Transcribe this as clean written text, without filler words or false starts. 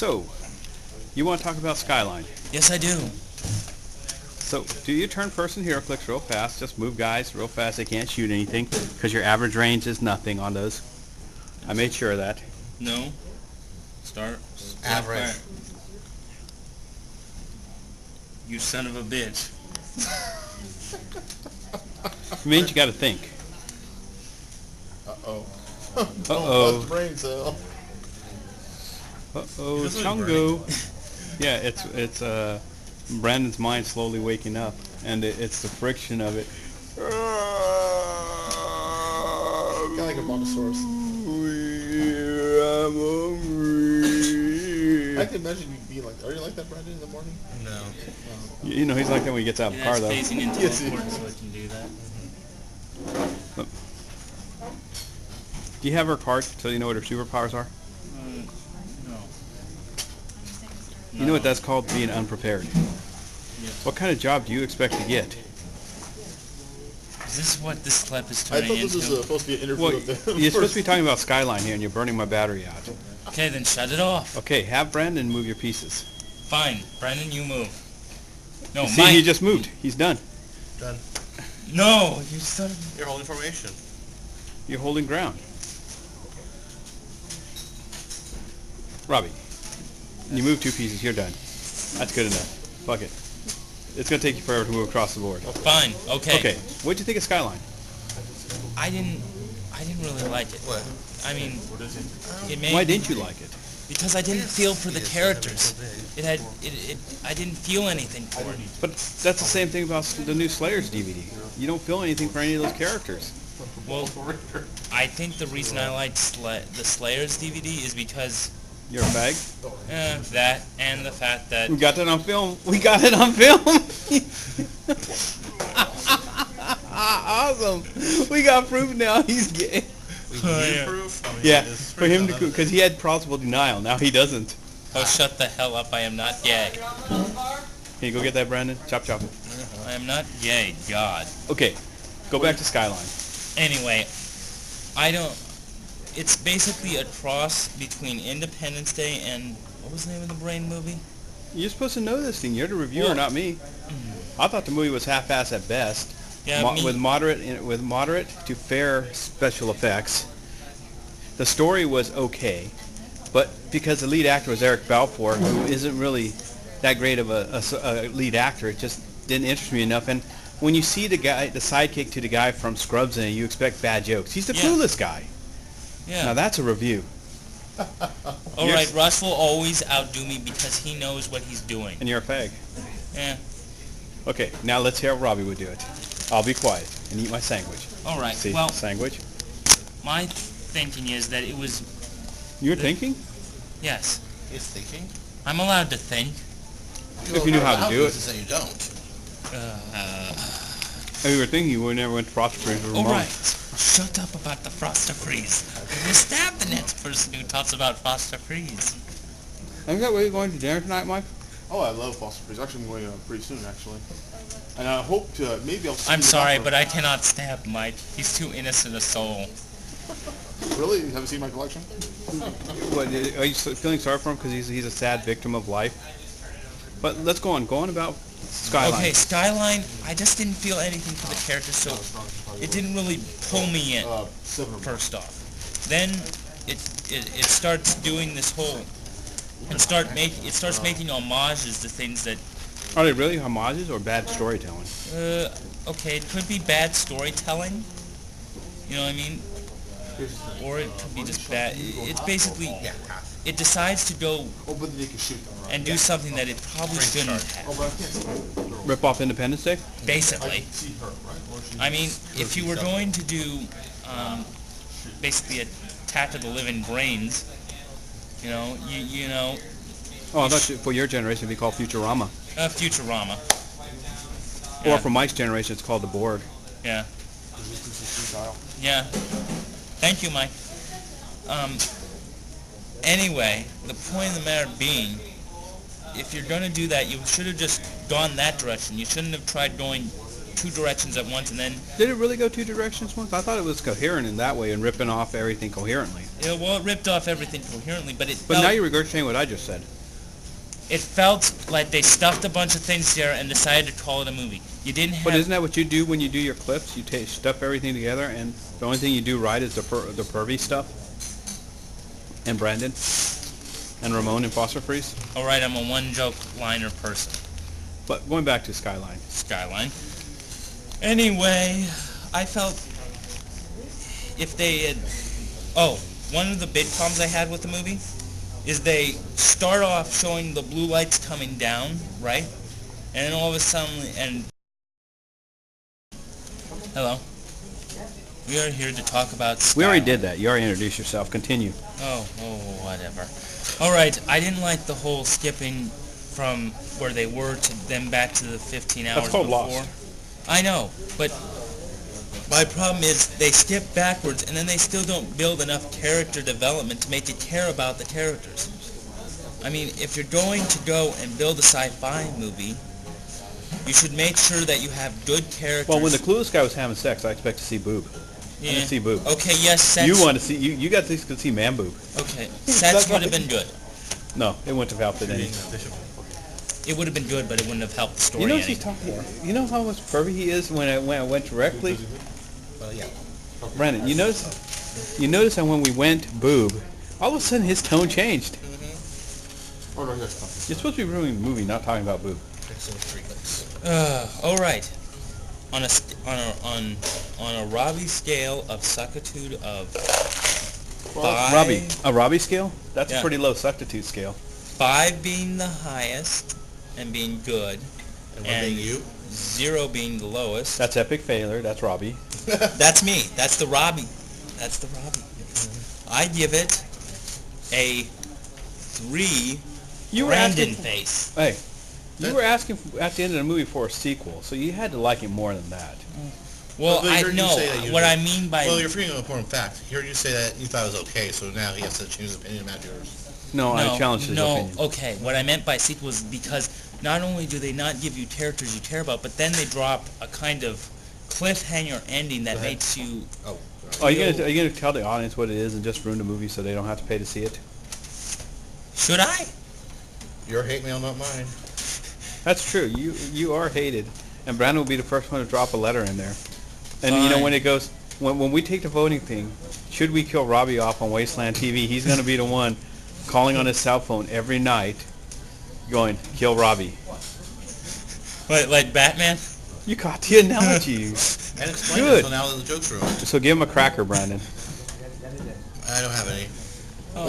So, you want to talk about Skyline? Yes, I do. So, do your turn first and hero clicks real fast. Just move guys real fast. They can't shoot anything because your average range is nothing on those. I made sure of that. No. Start. Average. Fire. You son of a bitch. It means you got to think. Uh-oh. Uh-oh. That's brain cell. Uh-oh, It doesn't Chungo. Yeah, it's Brandon's mind slowly waking up, and it's the friction of it. Kind of like a brontosaurus. I'm hungry. I can imagine you being like, are you like that, Brandon, in the morning? No. You know, he's like that when he gets out of the car, It's though. phasing into Yes, teleport so it can do that. Do you have her card so you know what her superpowers are? No. You know what that's called? Being unprepared. Yes. What kind of job do you expect to get? Is this what this clip is I turning thought this into? was supposed to be an interview Well, of the you're supposed to be talking about Skyline here, and you're burning my battery out. Okay, then shut it off. Okay, have Brandon move your pieces. Fine. Brandon, you move. No, See, Mike. he just moved. He's done. Done. No, you son of You're holding formation. You're holding ground. Robbie, you move two pieces. You're done. That's good enough. Fuck it. It's going to take you forever to move across the board. Fine. Okay. Okay, what'd you think of Skyline? I didn't really like it. What? I mean, What is it? it made Why didn't you like it? because I didn't feel for the characters. I didn't feel anything for it. But that's the same thing about the new Slayers DVD. You don't feel anything for any of those characters. Well, I think the reason I liked the Slayers DVD is because You're a fag? that and the fact that We got that on film. We got it on film. Awesome. We got proof now he's gay. yeah. Proof? I mean, Yeah, it's for him to, pretty because he had plausible denial. Now he doesn't. Oh, shut the hell up! I am not gay. Can you go get that, Brandon? Chop, chop. I am not gay. God. Okay, go back to Skyline. Anyway, I don't. It's basically a cross between Independence Day and what was the name of the Brain movie? You're supposed to know this thing. You're the reviewer, Well- not me. I thought the movie was half-assed at best, Yeah, with moderate to fair special effects. The story was okay, but because the lead actor was Eric Balfour, who isn't really that great of a lead actor, it just didn't interest me enough. And when you see the sidekick to the guy from Scrubs in it, you expect bad jokes. He's the Yeah. clueless guy. Yeah. Now that's a review. All right, Russ will always outdo me because he knows what he's doing. And you're a fag. Yeah. Okay, now let's hear how Robbie would do it. I'll be quiet and eat my sandwich. All right. See, Well, sandwich. my thinking is that it was You're thinking? yes. He's thinking. I'm allowed to think. If you knew how to do it. Say you don't. If you were thinking, you would never went to Frosty Freeze with All Ramon. right. Shut up about the Froster Freeze. You stab the next person who talks about Froster Freeze. Is that where you're going to dinner tonight, Mike? Oh, I love Foster Freeze. Actually, I'm going pretty soon, actually. And I hope to, maybe I'll see I'm you sorry, after. but I cannot stab Mike. He's too innocent a soul. Really? You haven't seen my collection? What, are you feeling sorry for him because he's a sad victim of life? But let's go on. Go on about Skyline. Okay, Skyline, I just didn't feel anything for the character, so it didn't really pull me in, 7 of them. first off. Then it starts doing this whole, it starts making homages to things that, Are they really homages or bad storytelling? okay, it could be bad storytelling, you know what I mean? Or it could be just bad. It's basically, it decides to go Oh, but they can shoot them, right? and do something that it probably shouldn't Oh, have, but I can't see her. Rip off Independence Day? I basically. can see her, right? Or she- I mean, if you were going to do basically Attack of the Living Brains, you know, you know, Oh, I thought for your generation it'd be called Futurama. Futurama. Or Yeah. for Mike's generation it's called The Board. Yeah, Style. yeah. Thank you, Mike. Anyway, the point of the matter being, if you're going to do that, you should have just gone that direction. You shouldn't have tried going two directions at once, and then Did it really go two directions once? I thought it was coherent in that way and ripping off everything coherently. well, it ripped off everything coherently, but But now you're regurgitating what I just said. it felt like they stuffed a bunch of things there and decided to call it a movie. You didn't have. But isn't that what you do when you do your clips? You stuff everything together, and the only thing you do right is the pervy stuff. And Brandon, and Ramon and Foster Freeze. All right, I'm a one-joke liner person. But going back to Skyline. Skyline. Anyway, I felt if they had... Oh, one of the big problems I had with the movie is they start off showing the blue lights coming down, right? And then all of a sudden... Hello? We are here to talk about Skyline. We already did that. You already introduced yourself. Continue. Oh, whatever. All right, I didn't like the whole skipping from where they were to them back to the 15 hours That's called before. Lost. I know, but my problem is they skip backwards and then they still don't build enough character development to make you care about the characters. I mean, if you're going to go and build a sci-fi movie, you should make sure that you have good characters. Well, when the clueless guy was having sex, I expect to see boob. I Yeah. want to see boob. Okay, yes, sex. You want to see, you got to see man boob. Okay, sex would have been good. No, it wouldn't have helped it any. It would have been good, but it wouldn't have helped the story You know any. what he's talking. You know how much pervy he is when I went directly. Well, yeah. Brandon, you notice that when we went boob, all of a sudden his tone changed. Oh, no, yes, You're supposed to be reviewing the movie, not talking about boob. All right. On a Robbie scale of suckitude of five, Robbie scale? That's Yeah. a pretty low substitute scale. 5 being the highest and being good, And one being you? 0 being the lowest. That's epic failure. That's Robbie. That's me. That's the Robbie. That's the Robbie. I give it a 3. You were Brandon asking. face. Hey, you were asking at the end of the movie for a sequel, so you had to like it more than that. Well, Well, I you know say that you what do. I mean by. Well, you're forgetting an important fact. Here you say that you thought it was okay, so now he has to change his opinion about yours. No, I challenged his opinion. Okay. What I meant by sequel is because not only do they not give you characters you care about, but then they drop a kind of cliffhanger ending that Go ahead. makes you. Oh. Are you gonna tell the audience what it is and just ruin the movie so they don't have to pay to see it? Should I? Your hate mail, not mine. That's true. You are hated, and Brandon will be the first one to drop a letter in there. And you know Fine. when it goes, when we take the voting thing, should we kill Robbie off on Wasteland TV? He's gonna be the one calling on his cell phone every night, going, "Kill Robbie." What, like Batman? You caught the analogy. And explain Good. it, so now the joke's ruined. So give him a cracker, Brandon. I don't have any. Oh.